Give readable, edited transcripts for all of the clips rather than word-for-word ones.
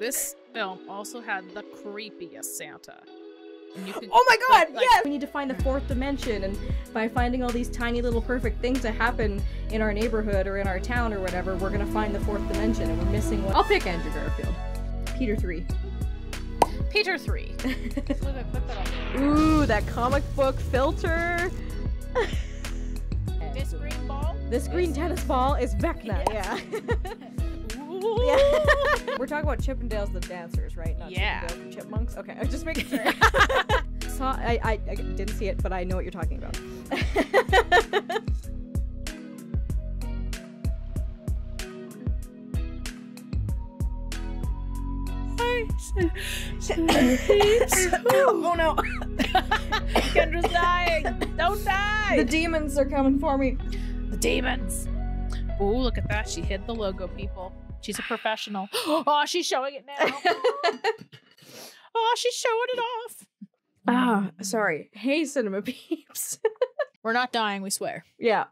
This film also had the creepiest Santa. And you could, oh my god, like, yes! We need to find the fourth dimension, and by finding all these tiny little perfect things that happen in our neighborhood or in our town or whatever, we're gonna find the fourth dimension, and we're missing one. I'll pick Andrew Garfield. Peter 3. Peter 3. Ooh, that comic book filter. This green ball? This green tennis ball is Vecna, Yes. yeah. Yeah. We're talking about Chippendales the dancers, right? Not Yeah. Chippendales the chipmunks? Okay, I was just making sure. I didn't see it, but I know what you're talking about. Oh no! Kendra's dying! Don't die! The demons are coming for me. The demons! Ooh, look at that. She hid the logo, people. She's a professional. Oh, she's showing it now. Oh, she's showing it off. Ah, sorry. Hey, cinema peeps. We're not dying, we swear. Yeah.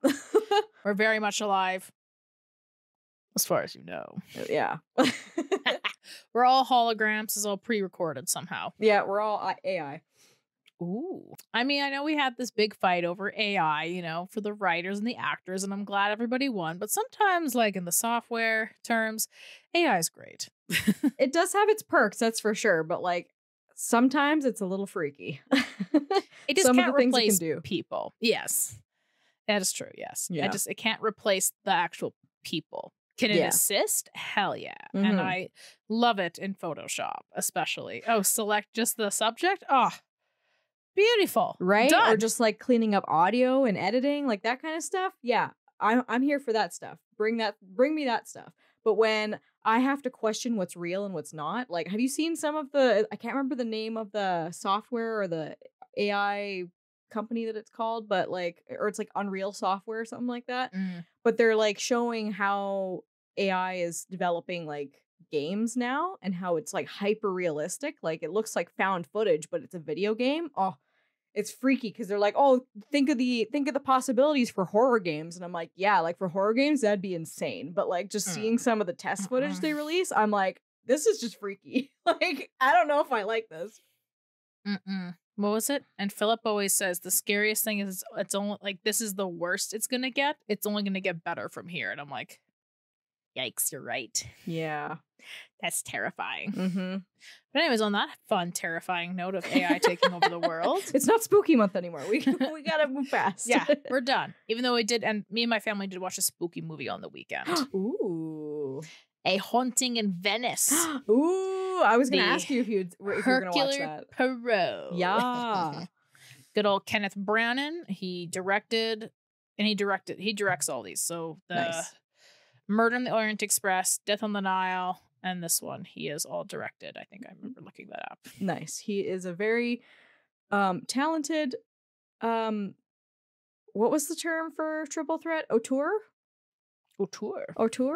We're very much alive. As far as you know. Yeah. We're all holograms. This is all pre-recorded somehow. Yeah, we're all AI. Ooh. I mean, I know we had this big fight over AI, you know, for the writers and the actors, and I'm glad everybody won. But sometimes, like in the software terms, AI is great. It does have its perks, that's for sure. But like, sometimes it's a little freaky. It just Some can't of the things it replace can do. people. Yes. That is true, yes. Yeah. It can't replace the actual people. Can it Yeah. assist? Hell yeah. Mhm. And I love it in Photoshop, especially. Oh, select just the subject? Oh, beautiful. Right? Done. Or just like cleaning up audio and editing, like that kind of stuff. Yeah, I'm here for that stuff. Bring me that stuff. But when I have to question what's real and what's not, like, have you seen some of the, I can't remember the name of the software or the AI company that it's called, but like, or it's like Unreal Software or something like that. Mm. But they're like showing how AI is developing like games now and how it's like hyper realistic. Like it looks like found footage, but it's a video game. Oh, it's freaky because they're like, oh, think of the possibilities for horror games. And I'm like, yeah, like for horror games, that'd be insane. But like just seeing some of the test footage they release, I'm like, this is just freaky. Like, I don't know if I like this. What was it? And Philip always says the scariest thing is it's only like this is the worst it's gonna get. It's only gonna get better from here. And I'm like, yikes, you're right. Yeah. That's terrifying. Mm-hmm. But anyways, on that fun, terrifying note of AI taking over the world. It's not spooky month anymore. We gotta move fast. Yeah, we're done. Even though we did, and me and my family did watch a spooky movie on the weekend. Ooh. A Haunting in Venice. Ooh, I was gonna The ask you if you're gonna watch Hercule that. Poirot. Yeah. Good old Kenneth Branagh. He directs all these. So the Nice. Murder on the Orient Express, Death on the Nile, and this one he is all directed. I think I remember looking that up. Nice. He is a very talented what was the term for triple threat? Auteur,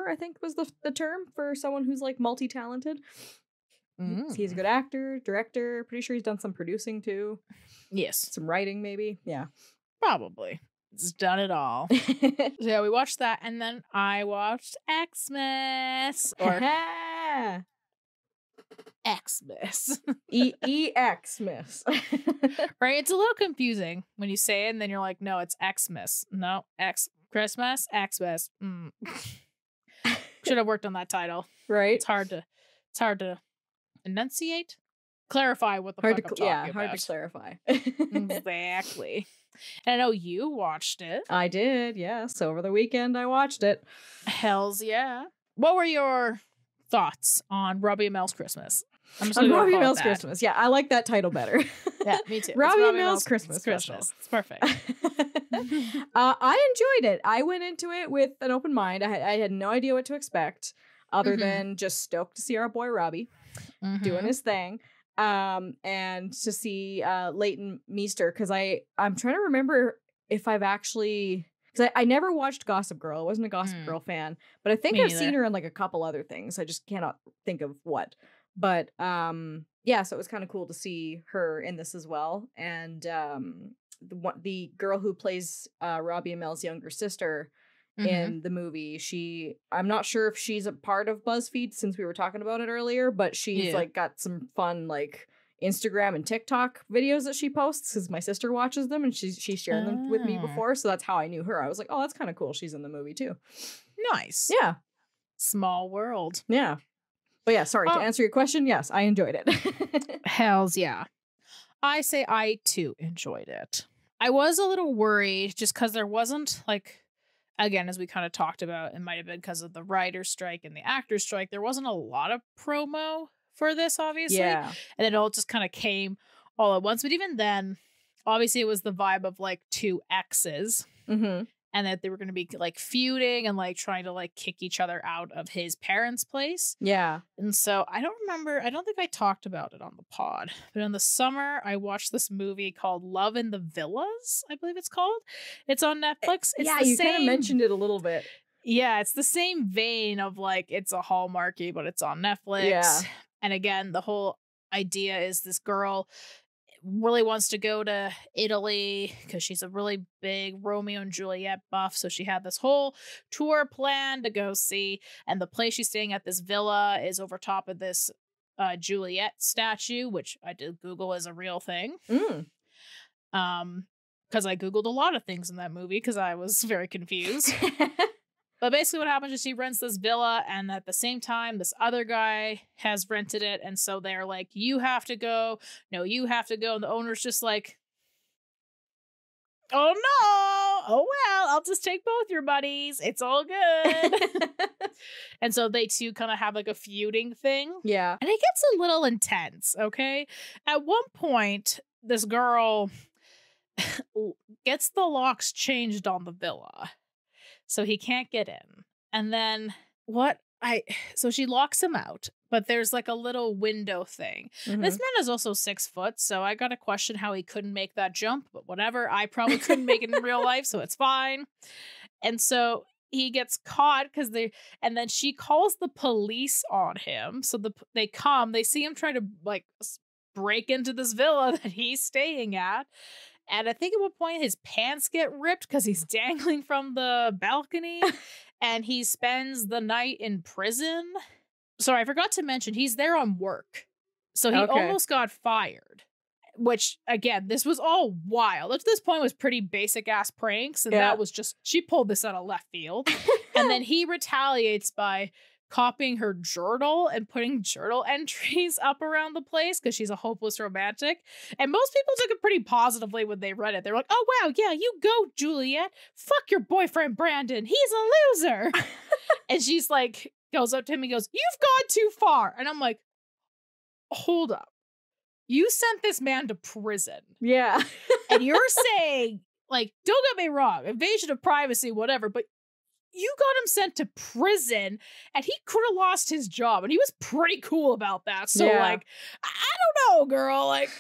I think was the term for someone who's like multi-talented. He's a good actor, director. Pretty sure he's done some producing too. Yes. Some writing maybe. Yeah. Probably. It's done it all. So yeah, we watched that, and then I watched Xmas. Or Xmas. Xmas. Right? It's a little confusing when you say it, and then you're like, no, it's Xmas. No, Christmas, Xmas. Should have worked on that title. Right? It's hard to enunciate, clarify what the fuck I'm talking about. Hard to clarify. Exactly. And I know you watched it. I did, yes. Over the weekend, I watched it. Hells yeah. What were your thoughts on Robbie and Mel's Christmas? I'm just On gonna Robbie call it Mel's that. Christmas. Yeah, I like that title better. Yeah, me too. It's Robbie and Mel's Christmas. It's perfect. I enjoyed it. I went into it with an open mind. I had no idea what to expect other than just stoked to see our boy Robbie doing his thing. And to see Leighton Meester, because I'm trying to remember if I've actually, because I never watched Gossip Girl. I wasn't a Gossip Girl fan, but I think Me I've neither. seen her in like a couple other things. I just cannot think of what. But yeah, so it was kind of cool to see her in this as well. And the girl who plays Robbie and Mel's younger sister in the movie. I'm not sure if she's a part of BuzzFeed since we were talking about it earlier, but she's like got some fun like Instagram and TikTok videos that she posts because my sister watches them and she's shared them with me before. So that's how I knew her. I was like, oh, that's kind of cool. She's in the movie too. Nice. Yeah. Small world. Yeah. But yeah, sorry, to answer your question, yes, I enjoyed it. Hells yeah. I say I too enjoyed it. I was a little worried just because there wasn't like, again, as we kind of talked about, it might have been because of the writer's strike and the actor's strike. There wasn't a lot of promo for this, obviously. Yeah. And it all just kind of came all at once. But even then, obviously, it was the vibe of like two exes. And that they were going to be like feuding and like trying to like kick each other out of his parents' place. Yeah. And so I don't think I talked about it on the pod, but in the summer I watched this movie called Love in the Villas, I believe it's called. It's on Netflix. It's you kind of mentioned it a little bit. Yeah, it's the same vein of like, it's a Hallmarky, but it's on Netflix. Yeah. And again, the whole idea is this girl really wants to go to Italy because she's a really big Romeo and Juliet buff. So she had this whole tour planned to go see. And the place she's staying at, this villa, is over top of this Juliet statue, which I did Google is a real thing. Because I Googled a lot of things in that movie because I was very confused. But basically what happens is she rents this villa, and at the same time, this other guy has rented it. And so they're like, you have to go. No, you have to go. And the owner's just like, oh, no. Oh, well, I'll just take both your buddies. It's all good. And so they two kind of have like a feuding thing. Yeah. And it gets a little intense, okay? At one point, this girl gets the locks changed on the villa, so he can't get in. And then so she locks him out, but there's like a little window thing. This man is also 6 foot, so I got to question how he couldn't make that jump, but whatever. I probably couldn't make it in real life, so it's fine. And so he gets caught and then she calls the police on him. So they come, they see him try to like break into this villa that he's staying at. And I think at one point his pants get ripped because he's dangling from the balcony and he spends the night in prison. Sorry, I forgot to mention he's there on work. So he almost got fired, which again, this was all wild. Up to this point was pretty basic ass pranks. And that was just, she pulled this out of left field. And then he retaliates by copying her journal and putting journal entries up around the place because she's a hopeless romantic. And most people took it pretty positively when they read it. They were like, oh, wow, yeah, you go, Juliet. Fuck your boyfriend, Brandon. He's a loser. And she's like, goes up to him and goes, you've gone too far. And I'm like, hold up. You sent this man to prison. Yeah. And you're saying, like, don't get me wrong, invasion of privacy, whatever, but you got him sent to prison and he could have lost his job, and he was pretty cool about that. So like, I don't know, girl, like,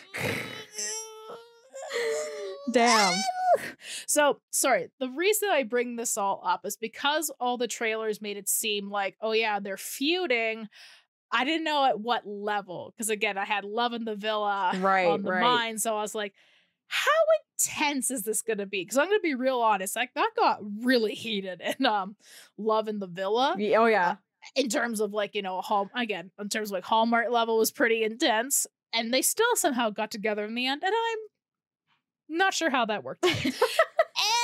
damn. So sorry, the reason I bring this all up is because all the trailers made it seem like, oh yeah, they're feuding. I didn't know at what level, because again, I had Love in the Villa on the mind, so I was like, how intense is this going to be? Because I'm going to be real honest, like that got really heated in Love in the Villa. Oh yeah. In terms of like, you know, in terms of like Hallmark level was pretty intense, and they still somehow got together in the end, and I'm not sure how that worked.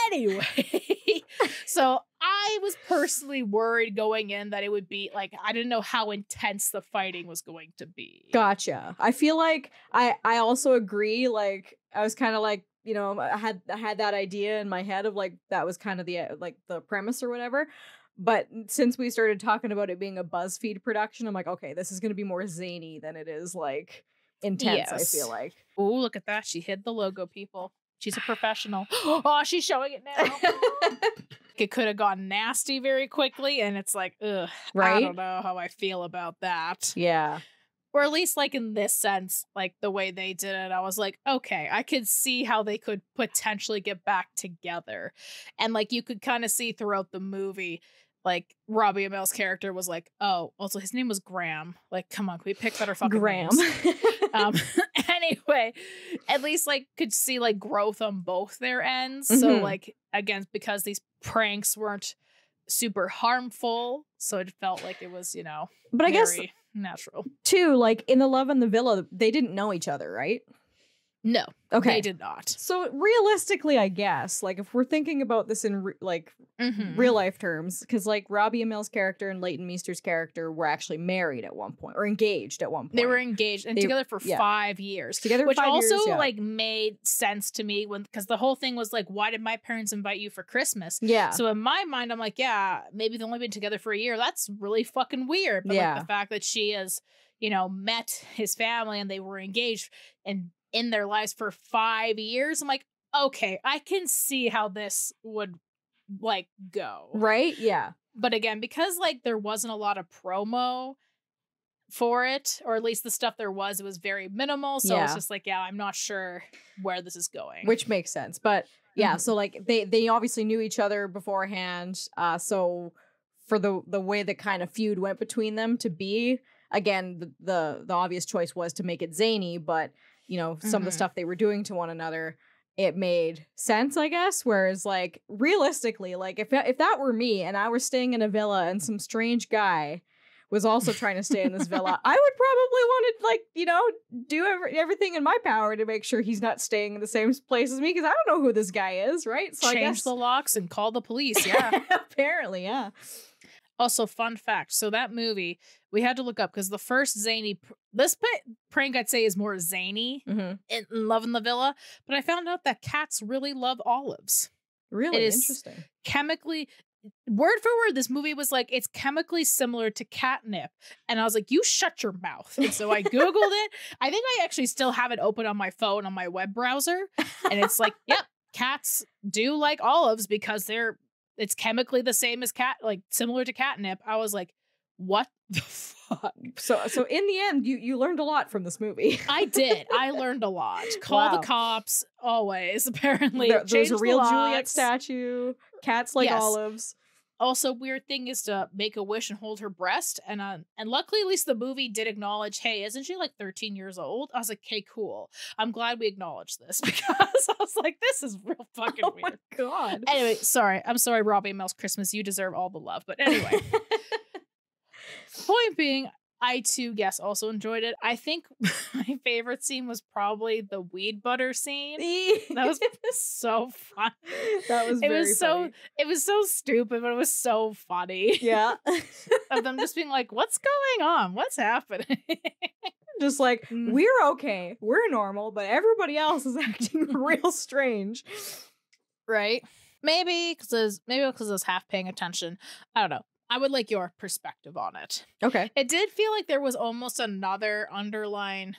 Anyway, so I was personally worried going in that it would be like, I didn't know how intense the fighting was going to be. Gotcha. I feel like I also agree. Like I was kind of like, you know, I had that idea in my head of like, that was kind of the premise or whatever. But since we started talking about it being a BuzzFeed production, I'm like, okay, this is going to be more zany than it is like intense. Yes. I feel like. Oh, look at that. She hid the logo, people. She's a professional. Oh, she's showing it now. It could have gone nasty very quickly, and it's like, ugh, right? I don't know how I feel about that. Yeah. Or at least, like, in this sense, like, the way they did it, I was like, okay, I could see how they could potentially get back together. And, like, you could kind of see throughout the movie, like, Robbie Amell's character was like, oh, also his name was Graham. Like, come on, can we pick better fucking Graham? Anyway, at least, like, could see, like, growth on both their ends. Mm-hmm. So, like, again, because these pranks weren't super harmful. So it felt like it was, but I guess natural. Too, like in The Love in the Villa, they didn't know each other, right? No, okay, they did not. So realistically, I guess, like if we're thinking about this in real life terms, because like Robbie Amell's character and Leighton Meester's character were actually married at one point or engaged at one point. They were engaged and together for 5 years. Together, which 5 also years, like made sense to me because the whole thing was like, why did my parents invite you for Christmas? Yeah. So in my mind, I'm like, yeah, maybe they've only been together for a year. That's really fucking weird. But like the fact that she has, met his family and they were engaged and in their lives for 5 years, I'm like, okay, I can see how this would like go. Right? Yeah. But again, because like there wasn't a lot of promo for it, or at least the stuff there was, it was very minimal. So it's just like, I'm not sure where this is going. Which makes sense. But yeah, so like they obviously knew each other beforehand. So for the way the kind of feud went between them to be, again, the obvious choice was to make it zany, but some of the stuff they were doing to one another, it made sense, I guess. Whereas like realistically, like if that were me and I were staying in a villa and some strange guy was also trying to stay in this villa, I would probably want to like, do everything in my power to make sure he's not staying in the same place as me, because I don't know who this guy is, right? So change the locks and call the police. Yeah. Apparently, yeah. Also, fun fact. So that movie, we had to look up because the first zany, this prank I'd say is more zany in Love in the Villa. But I found out that cats really love olives. Really? It is interesting. Chemically, word for word, this movie was like, it's chemically similar to catnip. And I was like, you shut your mouth. And so I Googled it. I think I actually still have it open on my phone on my web browser. And it's like, yep, cats do like olives because it's chemically the same as similar to catnip. I was like, what the fuck? So in the end, you learned a lot from this movie. I did. I learned a lot. Call the cops always, apparently. There's a real Juliet statue. Cats like olives. Also, weird thing is to make a wish and hold her breast. And luckily, at least the movie did acknowledge, hey, isn't she like 13 years old? I was like, okay, cool. I'm glad we acknowledged this because I was like, this is real fucking weird. Oh my God. Anyway, sorry. I'm sorry, Robbie Amell's Christmas. You deserve all the love. But anyway. Point being, I too, yes, also enjoyed it. I think my favorite scene was probably the weed butter scene. That was so fun. That was very funny. It was so stupid, but it was so funny. Yeah. Of them just being like, what's going on? What's happening? Just like, we're okay. We're normal, but everybody else is acting real strange. Right? Maybe because I was half paying attention. I don't know. I would like your perspective on it. Okay. It did feel like there was almost another underlying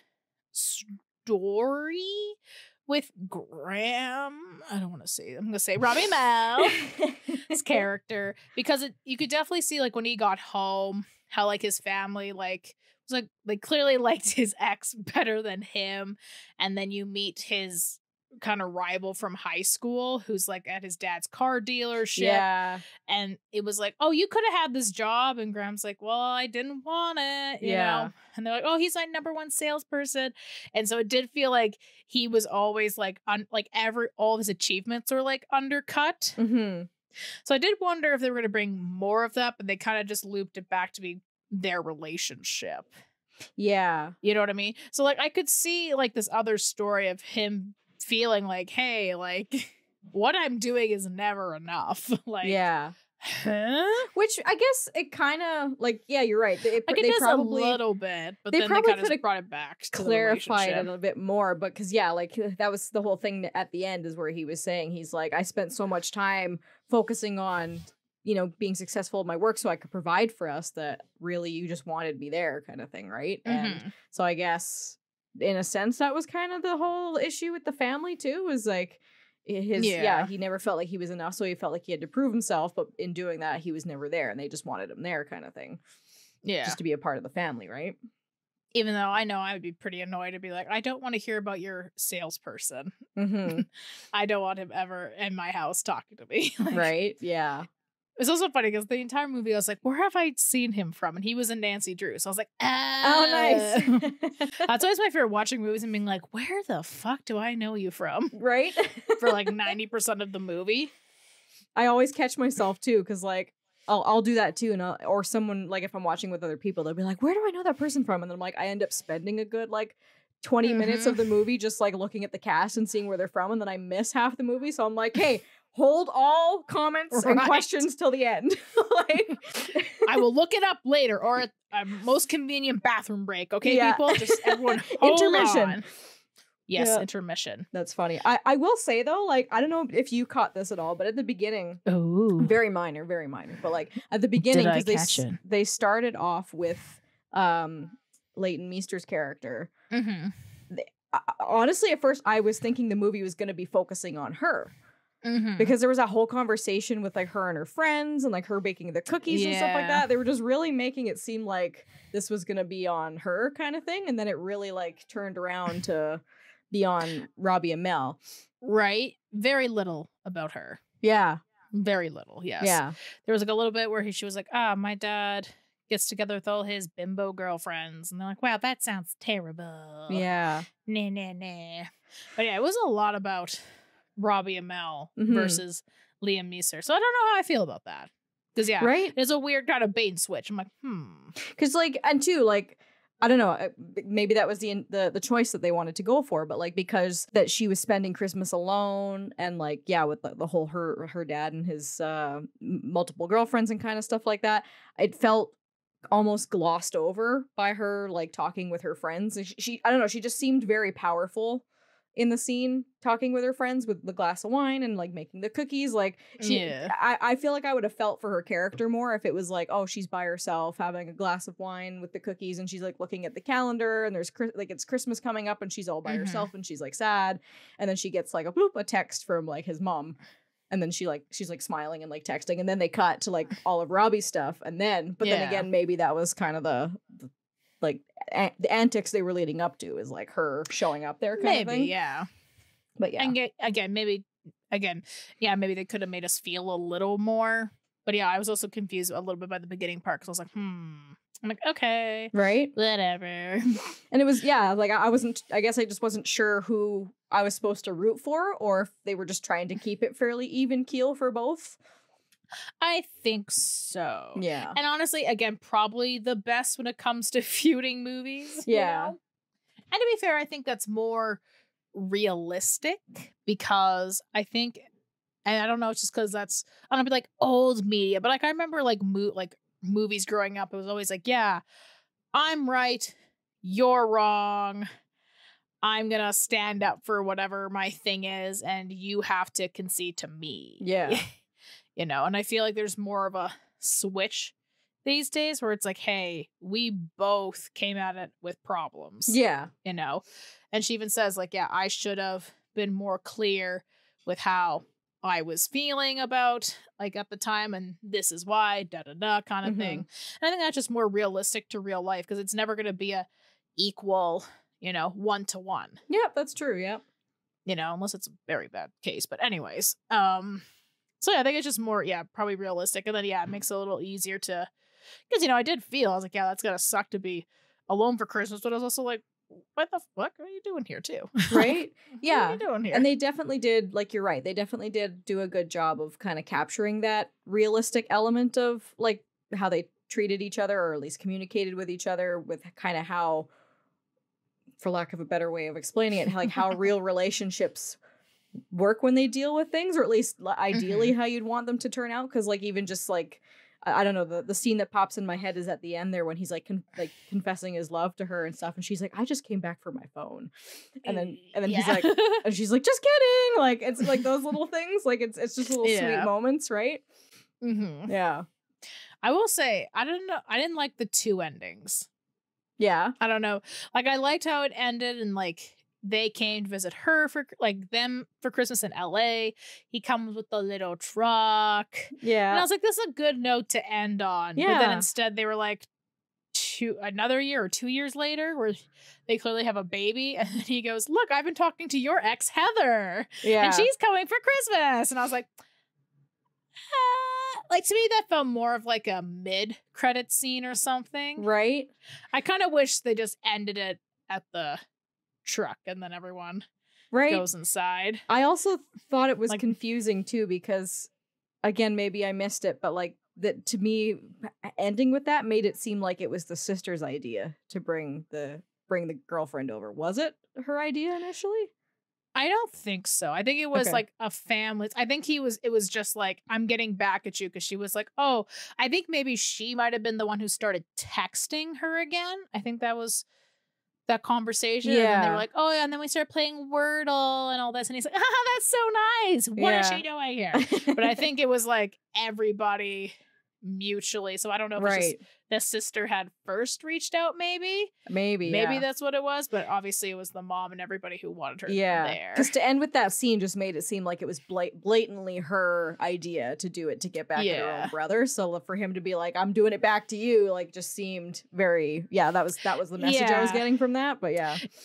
story with Graham. I don't want to say. I'm going to say Robbie Amell's character, because you could definitely see like when he got home how like his family like was like they clearly liked his ex better than him, and then you meet his kind of rival from high school who's like at his dad's car dealership. Yeah. And it was like, oh, you could have had this job. And Graham's like, well, I didn't want it, you know? And they're like, oh, he's my #1 salesperson. And so it did feel like he was always like, all of his achievements were like undercut. Mm-hmm. So I did wonder if they were going to bring more of that, but they kind of just looped it back to be their relationship. Yeah. You know what I mean? So like I could see like this other story of him feeling like, hey, like what I'm doing is never enough. Like, yeah. Huh? Which I guess it kind of like, yeah, you're right. They does probably a little bit, but then they kind of brought it back, clarified it a bit more. But because like that was the whole thing at the end is where he was saying he's like, I spent so much time focusing on being successful in my work so I could provide for us that really you just wanted me there, kind of thing, right? Mm-hmm. And so I guess in a sense that was kind of the whole issue with the family too, was like he never felt like he was enough, so he felt like he had to prove himself, but in doing that he was never there and they just wanted him there, kind of thing. Yeah, just to be a part of the family, right? Even though I know I would be pretty annoyed to be like, I don't want to hear about your salesperson. Mm-hmm. I don't want him ever in my house talking to me. Like, right? Yeah. It's also funny because the entire movie I was like, where have I seen him from? And he was in Nancy Drew. So I was like, oh, nice. That's always my favorite, watching movies and being like, where the fuck do I know you from? Right? For like 90% of the movie. I always catch myself too, because like I'll do that too, and or someone like if I'm watching with other people, they'll be like, "Where do I know that person from?" And then I'm like, I end up spending a good like 20 minutes of the movie just like looking at the cast and seeing where they're from, and then I miss half the movie. So I'm like, hey, hold all comments and questions till the end. Like, I will look it up later or at a most convenient bathroom break. Okay, people, just everyone hold intermission. On. Yes, intermission. That's funny. I will say though, like, I don't know if you caught this at all, but at the beginning, very minor, but like at the beginning, because they started off with Leighton Meester's character. Honestly, at first I was thinking the movie was going to be focusing on her. Because there was that whole conversation with like her and her friends and like her baking the cookies and stuff like that. They were just really making it seem like this was going to be on her kind of thing. And then it really like turned around to be on Robbie and Mel. Right. Very little about her. Yeah. Very little. Yes. Yeah. There was like a little bit where she was like, my dad gets together with all his bimbo girlfriends. And they're like, wow, that sounds terrible. Yeah. Nah. But yeah, it was a lot about Robbie and Mel versus Liam Neeson. So I don't know how I feel about that. Because right? It's a weird kind of bait and switch. I'm like, Because like, and two, like, I don't know, maybe that was the choice that they wanted to go for, but like because that she was spending Christmas alone and like, with the whole her dad and his multiple girlfriends and kind of stuff like that, it felt almost glossed over by her like talking with her friends. She I don't know, she just seemed very powerful in the scene talking with her friends with the glass of wine and like making the cookies. Like I feel like I would have felt for her character more if it was like, oh, she's by herself having a glass of wine with the cookies and she's like looking at the calendar and there's like it's Christmas coming up and she's all by herself and she's like sad, and then she gets like a text from like his mom, and then she's like smiling and like texting, and then they cut to like all of Robbie's stuff, and then then again maybe that was kind of the like the antics they were leading up to is like her showing up there kind of thing. But and maybe they could have made us feel a little more, but I was also confused a little bit by the beginning part because I was like I'm like, okay, right, whatever. And it was like I guess I just wasn't sure who I was supposed to root for, or if they were just trying to keep it fairly even keel for both. I think so. Yeah. And honestly, again, probably the best when it comes to feuding movies. Yeah. You know? And to be fair, I think that's more realistic because I think, and I don't know, it's just because that's, I don't know, like old media, but like I remember like movies growing up, it was always like, yeah, I'm right, you're wrong. I'm going to stand up for whatever my thing is, and you have to concede to me. Yeah. You know, and I feel like there's more of a switch these days where it's like, hey, we both came at it with problems. Yeah. You know, and she even says like, yeah, I should have been more clear with how I was feeling about like at the time, and this is why, kind of thing. And I think that's just more realistic to real life because it's never going to be a equal, 1-to-1. Yep, that's true. Yep. Unless it's a very bad case. But anyways, so yeah, I think it's just more, probably realistic. And then, it makes it a little easier to, because, I did feel, I was like, that's going to suck to be alone for Christmas. But I was also like, what the fuck are you doing here too? Right? Yeah. What are you doing here? And they definitely did, like, you're right. They definitely did do a good job of kind of capturing that realistic element of like how they treated each other, or at least communicated with each other, with kind of how, for lack of a better way of explaining it, like how real relationships work when they deal with things, or at least ideally how you'd want them to turn out. Because like even just like I don't know, the scene that pops in my head is at the end there when he's like confessing his love to her and stuff, and she's like, I just came back for my phone, and then he's like, and she's like, just kidding. Like it's like those little things, like it's just little sweet moments, right? Yeah. I will say I didn't like the two endings. Yeah. I don't know, like I liked how it ended, and like they came to visit her for them for Christmas in LA. He comes with the little truck. Yeah. And I was like, this is a good note to end on. Yeah. But then instead they were like another year or 2 years later where they clearly have a baby. And then he goes, look, I've been talking to your ex Heather. Yeah. And she's coming for Christmas. And I was like, like to me that felt more of like a mid-credit scene or something. Right. I kind of wish they just ended it at the truck and then everyone goes inside. I also thought it was confusing too, because again, maybe I missed it, but like that to me, ending with that made it seem like it was the sister's idea to bring the girlfriend over. Was it her idea initially? I don't think so. I think it was Okay. like a family. I think it was just like, I'm getting back at you, because she was like, oh, I think maybe she might have been the one who started texting her again. I think that was that conversation. And then they were like, oh, yeah. And then we started playing Wordle and all this. And he's like, that's so nice. What is she doing here? But I think it was like everybody mutually. So I don't know if it's just the sister had first reached out, maybe that's what it was. But obviously it was the mom and everybody who wanted her there. Because to end with that scene just made it seem like it was blatantly her idea to do it, to get back at her own brother. So for him to be like, I'm doing it back to you, like, just seemed very that was the message I was getting from that. But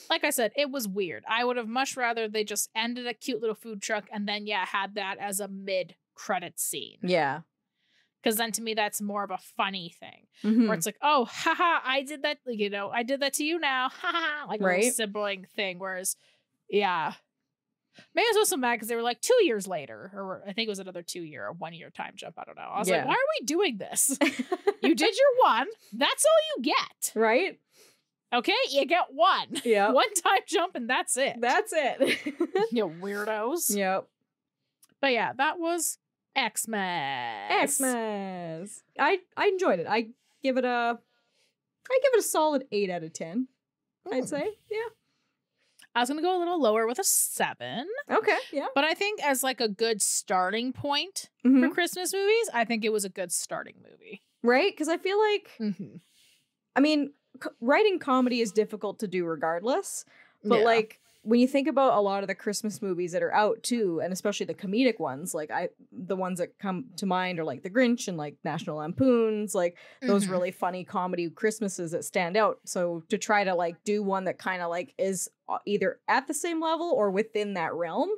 like I said, it was weird. I would have much rather they just ended a cute little food truck and then had that as a mid-credit scene. Because then to me, that's more of a funny thing. Where it's like, oh, haha, I did that, you know, I did that to you now. Haha, like a little sibling thing. Whereas, maybe I was also mad because they were like 2 years later, or I think it was another 2 year or 1 year time jump. I don't know. I was like, why are we doing this? You did your one. That's all you get. Right? Okay, you get one. Yeah. One time jump and that's it. That's it. You weirdos. Yep. But yeah, that was Xmas. I enjoyed it. I give it a solid 8 out of 10. I'd say. Yeah. I was gonna go a little lower with a 7. Okay, yeah. But I think as like a good starting point for Christmas movies, I think it was a good starting movie. Right? Because I feel like, I mean, writing comedy is difficult to do regardless. But like, when you think about a lot of the Christmas movies that are out too, and especially the comedic ones, like the ones that come to mind are like The Grinch and like National Lampoons, like those really funny comedy Christmases that stand out. So to try to like do one that kind of like is either at the same level or within that realm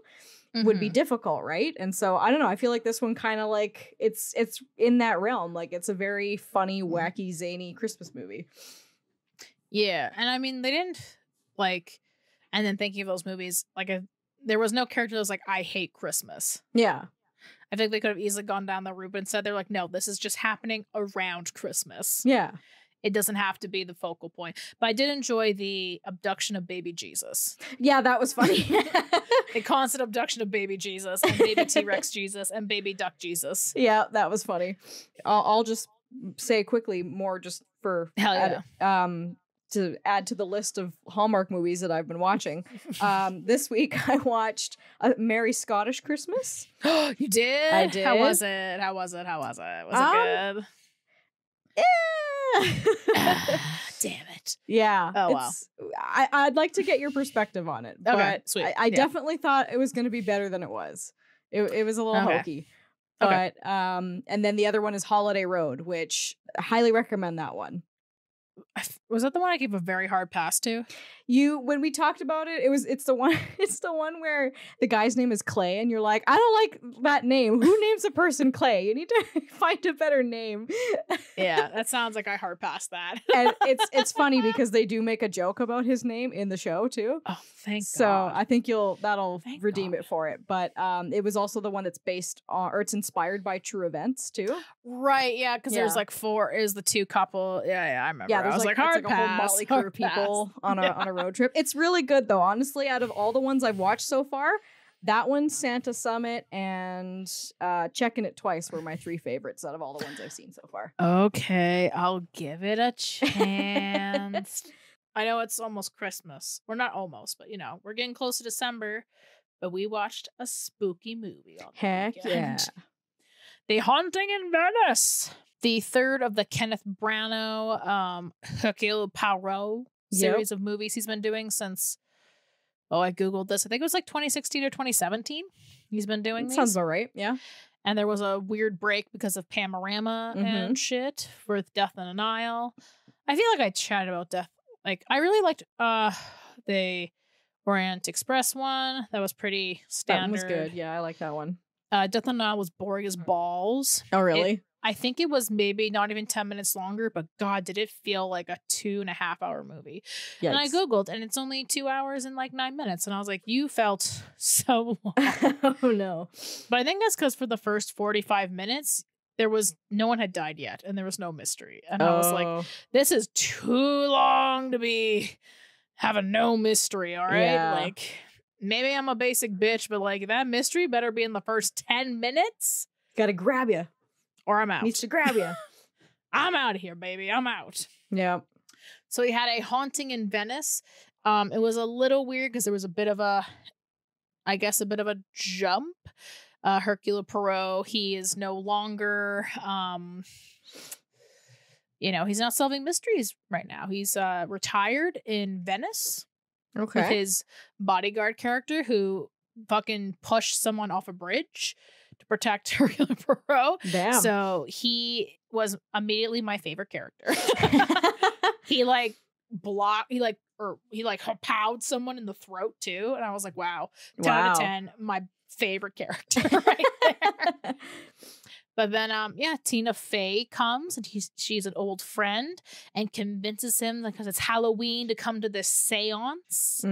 would be difficult, right? And so I don't know, I feel like this one kind of like it's in that realm. Like it's a very funny, wacky, zany Christmas movie. Yeah, and I mean they didn't like. And then thinking of those movies, like there was no character that was like, I hate Christmas. Yeah. I think they could have easily gone down the route, but instead they're like, no, this is just happening around Christmas. Yeah. It doesn't have to be the focal point. But I did enjoy the abduction of baby Jesus. Yeah, that was funny. The constant abduction of baby Jesus and baby T-Rex Jesus and baby duck Jesus. Yeah, that was funny. I'll just say quickly more just for to add to the list of Hallmark movies that I've been watching. This week I watched A Merry Scottish Christmas. You did? I did. How was it? Was it good? Damn it. Yeah. Oh, wow. I'd like to get your perspective on it. But okay, sweet. I definitely thought it was going to be better than it was. It was a little hokey. But and then the other one is Holiday Road, which I highly recommend that one. Was that the one I gave a very hard pass to? When we talked about it, it's the one where the guy's name is Clay and you're like, I don't like that name. Who names a person Clay? You need to find a better name. Yeah, that sounds like I hard passed that. And it's funny because they do make a joke about his name in the show too. Oh, thank God. So I think that'll redeem it for it. But it was also the one that's based on, or it's inspired by true events too. Right, yeah, because there's like the two couple. Yeah, I remember. Yeah, I was like hard pass. A whole motley crew of people on a road trip. It's really good though. Honestly, out of all the ones I've watched so far, that one, Santa Summit, and Checking It Twice were my 3 favorites out of all the ones I've seen so far. Okay, I'll give it a chance. I know it's almost Christmas. We're not almost, but we're getting close to December. But we watched a spooky movie on the weekend. Yeah. The Haunting in Venice. The third of the Kenneth Branagh, Hercule Poirot series of movies he's been doing since, I Googled this. I think it was like 2016 or 2017. He's been doing these. Sounds about right, yeah. And there was a weird break because of Panorama and shit with Death on the Nile. I feel like I chatted about Death. Like, I really liked the Orient Express one. That was pretty standard. That was good. Yeah, I like that one. Death on the Nile was boring as balls. Oh, really? I think it was maybe not even 10 minutes longer, but God, did it feel like a 2.5-hour movie. Yikes. And I Googled, and it's only 2 hours and like 9 minutes. And I was like, you felt so long. Oh, no. But I think that's because for the first 45 minutes, no one had died yet, and there was no mystery. And I was like, this is too long to be having no mystery, all right? Yeah. Like, maybe I'm a basic bitch, but like that mystery better be in the first 10 minutes. Gotta grab you. Or I'm out. Needs to grab you. I'm out of here, baby. I'm out. Yeah. So he had a haunting in Venice. It was a little weird because there was a bit of a jump. Hercule Poirot, he is no longer, he's not solving mysteries right now. He's retired in Venice. Okay. With his bodyguard character who fucking pushed someone off a bridge to protect Hercule Poirot. Damn. So he was immediately my favorite character. He powed someone in the throat too, and I was like, wow. 10 out of 10, my favorite character right there. But then Tina Fey comes, and she's an old friend and convinces him, because it's Halloween, to come to this seance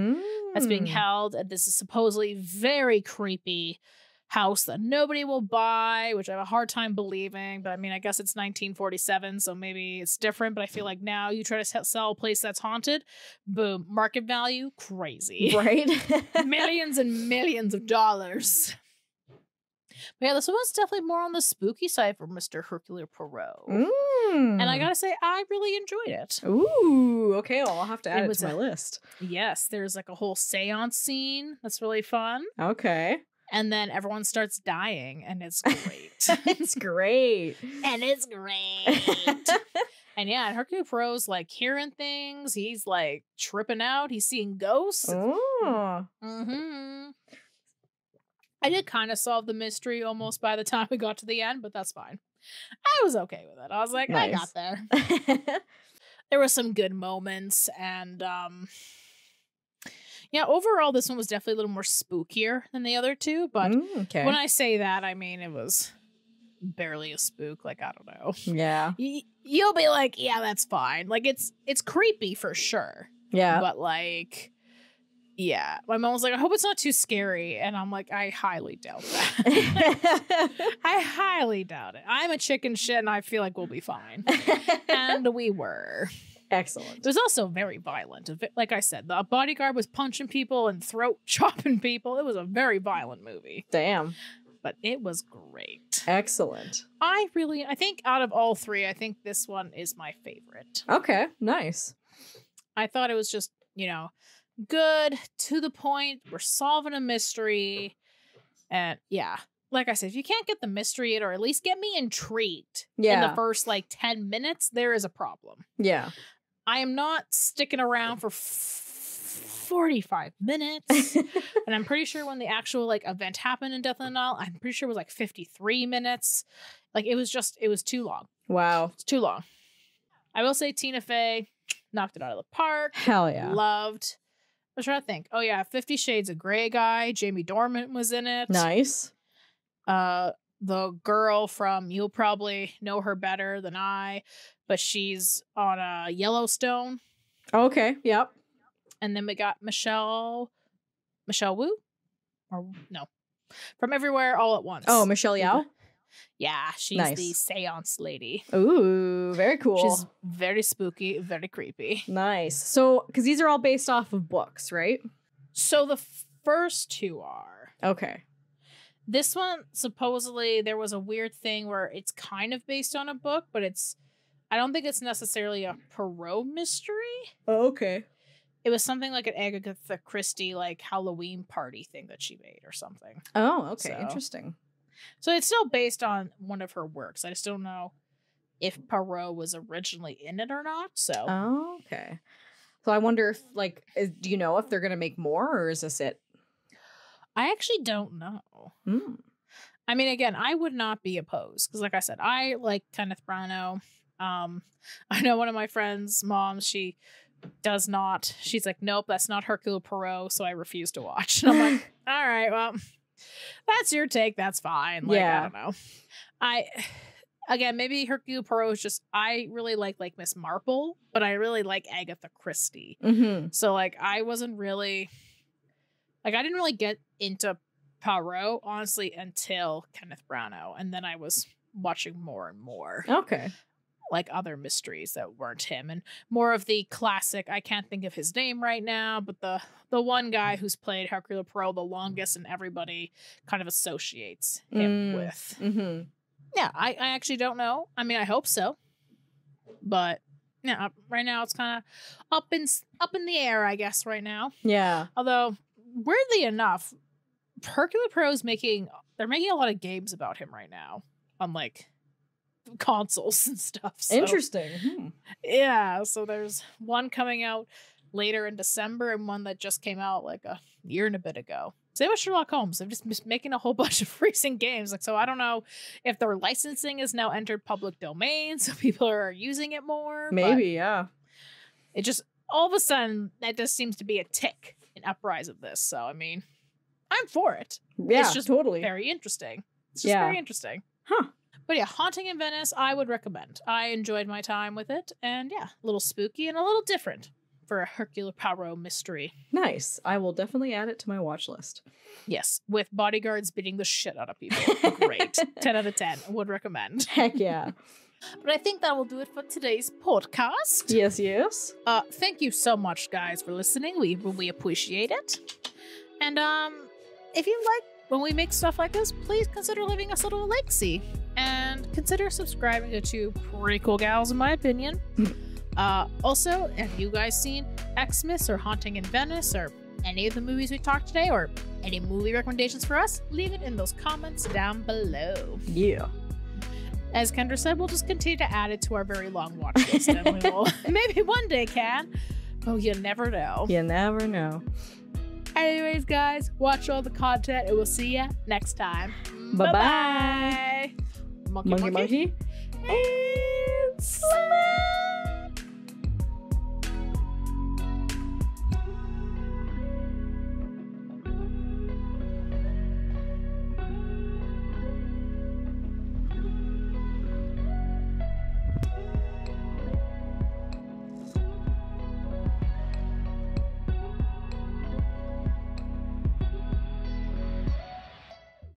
that's being held at this supposedly very creepy house that nobody will buy, which I have a hard time believing. But I mean, I guess it's 1947, so maybe it's different. But I feel like now you try to sell a place that's haunted, boom, market value, crazy. Right? Millions and millions of dollars. But yeah, this one was definitely more on the spooky side for Mr. Hercule Poirot. And I gotta say, I really enjoyed it. Ooh, okay, well, I'll have to add it to my list. Yes, there's like a whole seance scene that's really fun. Okay. And then everyone starts dying, and it's great. It's great. And it's great. And yeah, and Hercule Poirot's like hearing things. He's like tripping out. He's seeing ghosts. Oh. Mm-hmm. I did kind of solve the mystery almost by the time we got to the end, but that's fine. I was okay with it. I was like, nice. I got there. There were some good moments, and overall this one was definitely a little more spookier than the other two, but when I say that, I mean it was barely a spook. Like, I don't know. Yeah. You'll be like, yeah, that's fine. Like, it's creepy for sure. Yeah. But like, yeah, my mom was like, I hope it's not too scary. And I'm like, I highly doubt that. I highly doubt it. I'm a chicken shit, and I feel like we'll be fine. And we were. Excellent. It was also very violent. Like I said, the bodyguard was punching people and throat chopping people. It was a very violent movie. Damn. But it was great. Excellent. I think out of all three, I think this one is my favorite. Okay, nice. I thought it was just, good, to the point. We're solving a mystery. And yeah, like I said, if you can't get the mystery or at least get me intrigued in the first 10 minutes, there is a problem. Yeah. I am not sticking around for 45 minutes. And I'm pretty sure when the actual event happened in Death in the Nile, I'm pretty sure it was 53 minutes. It was too long. Wow. It's too long. I will say Tina Fey knocked it out of the park. Hell yeah. Loved. I'm trying to think. Oh yeah, 50 Shades of Grey guy. Jamie Dornan was in it. Nice. The girl from, you'll probably know her better than I, but she's on Yellowstone. Okay. Yep. And then we got Michelle Wu? Or no. From Everywhere All at Once. Oh, Michelle Yeoh? Yeah, she's nice. the seance lady. Ooh, very cool. She's very spooky, very creepy. Nice. So, because these are all based off of books, right? So the first two are. Okay. This one, supposedly, there was a weird thing where it's kind of based on a book, but I don't think it's necessarily a Poirot mystery. Oh, okay. It was something like an Agatha Christie, Halloween party thing that she made or something. Oh, okay. So, interesting. So it's still based on one of her works. I just don't know if Poirot was originally in it or not. So. Oh, okay. So I wonder if, do you know if they're going to make more, or is this it? I actually don't know. I mean, again, I would not be opposed because, like I said, I like Kenneth Branagh. I know one of my friends' moms, she does not. She's like, nope, that's not Hercule Poirot, so I refuse to watch. And I'm like, all right, well, that's your take. That's fine. I don't know. Again, maybe Hercule Poirot is just, I really like Miss Marple, but I really like Agatha Christie. Mm-hmm. So I wasn't really, I didn't really get into Poirot, honestly, until Kenneth Branagh. And then I was watching more and more. Okay. Like other mysteries that weren't him, and more of the classic, I can't think of his name right now, but the one guy who's played Hercule Poirot the longest and everybody kind of associates him with. Mm-hmm. Yeah, I actually don't know. I mean, I hope so. But yeah, right now it's kind of up in the air, I guess, right now. Yeah. Although, weirdly enough, Hercule Poirot's making a lot of games about him right now on like consoles and stuff. So, interesting. Yeah, so there's one coming out later in December and one that just came out like a year and a bit ago. Same with Sherlock Holmes. They're just making a whole bunch of recent games. Like, so I don't know if their licensing has now entered public domain, so people are using it more. Maybe, yeah. It just all of a sudden that just seems to be a tick in uprise of this. So I mean, I'm for it. Yeah, it's just totally very interesting. It's just very interesting. Huh. But yeah, Haunting in Venice, I would recommend. I enjoyed my time with it. And yeah, a little spooky and a little different for a Hercule Poirot mystery. Nice. I will definitely add it to my watch list. Yes, with bodyguards beating the shit out of people. Great. 10 out of 10. Would recommend. Heck yeah. But I think that will do it for today's podcast. Yes, yes. Thank you so much, guys, for listening. We appreciate it. And if you like when we make stuff like this, please consider leaving us a little like-see. And consider subscribing to two pretty cool gals, in my opinion. Also, have you guys seen Xmas or Haunting in Venice or any of the movies we talked today, or any movie recommendations for us? Leave it in those comments down below. Yeah. As Kendra said, we'll just continue to add it to our very long watch list, and we will maybe one day can. Oh, you never know. You never know. Anyways, guys, watch all the content, and we'll see ya next time. Bye-bye. Monkey. And slap!